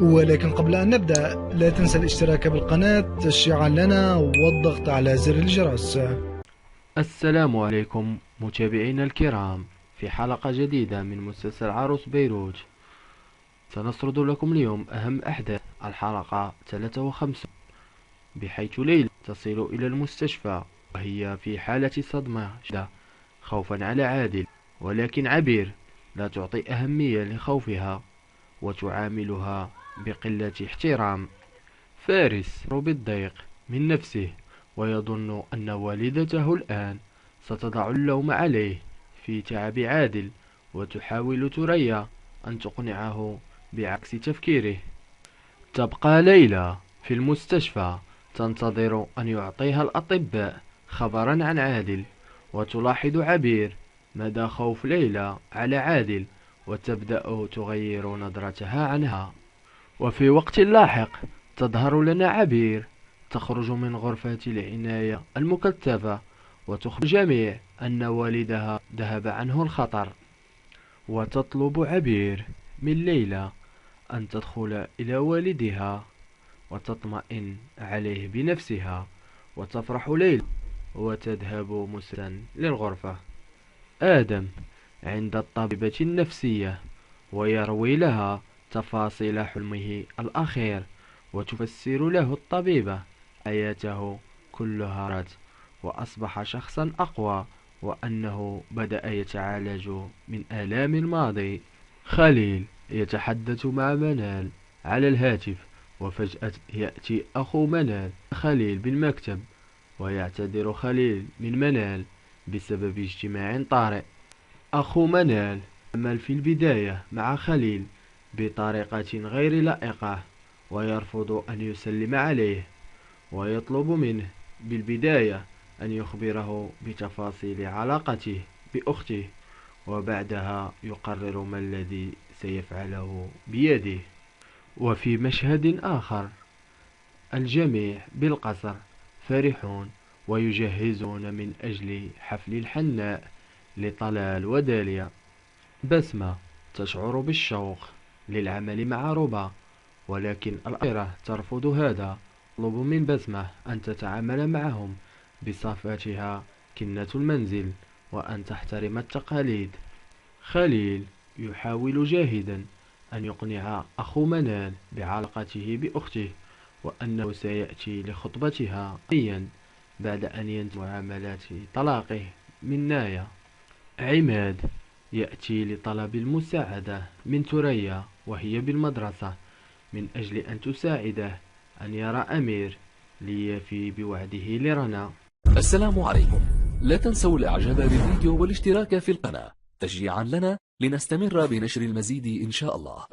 ولكن قبل أن نبدأ لا تنسى الاشتراك بالقناة تشجيعا لنا والضغط على زر الجرس. السلام عليكم متابعينا الكرام، في حلقة جديدة من مسلسل عروس بيروت. سنسرد لكم اليوم أهم أحداث الحلقة 53، بحيث ليلى تصل إلى المستشفى وهي في حالة صدمة شديدة خوفا على عادل، ولكن عبير لا تعطي أهمية لخوفها وتعاملها بقلة احترام. فارس يشعر بالضيق من نفسه ويظن أن والدته الآن ستضع اللوم عليه في تعب عادل، وتحاول ثريا أن تقنعه بعكس تفكيره. تبقى ليلى في المستشفى تنتظر أن يعطيها الأطباء خبرا عن عادل، وتلاحظ عبير مدى خوف ليلى على عادل وتبدأ تغير نظرتها عنها. وفي وقت لاحق تظهر لنا عبير تخرج من غرفة العناية المكثفة وتخبر الجميع أن والدها ذهب عنه الخطر، وتطلب عبير من ليلى أن تدخل إلى والدها وتطمئن عليه بنفسها. وتفرح ليلى وتذهب مسرعا للغرفة. آدم عند الطبيبة النفسية ويروي لها تفاصيل حلمه الأخير، وتفسر له الطبيبة حياته كلها رت وأصبح شخصا أقوى، وأنه بدأ يتعالج من آلام الماضي. خليل يتحدث مع منال على الهاتف، وفجأة يأتي أخو منال خليل بالمكتب، ويعتذر خليل من منال بسبب اجتماع طارئ. أخو منال عمل في البداية مع خليل بطريقة غير لائقة، ويرفض أن يسلم عليه، ويطلب منه بالبداية أن يخبره بتفاصيل علاقته بأخته، وبعدها يقرر ما الذي سيفعله بيده. وفي مشهد آخر الجميع بالقصر فرحون ويجهزون من أجل حفل الحناء لطلال وداليا. بسمة تشعر بالشوق للعمل مع ربا، ولكن الأخيرة ترفض هذا. تطلب من بسمة أن تتعامل معهم بصفتها كنة المنزل وأن تحترم التقاليد. خليل يحاول جاهدا أن يقنع أخو منال بعلاقته بأخته، وأنه سيأتي لخطبتها بعد أن ينتهي معاملات طلاقه من نايا. عماد يأتي لطلب المساعدة من ثريا وهي بالمدرسة من أجل أن تساعده أن يرى أمير ليفي بوعده لرنا. السلام عليكم، لا تنسوا الاعجاب بالفيديو والاشتراك في القناة تشجيعا لنا لنستمر بنشر المزيد إن شاء الله.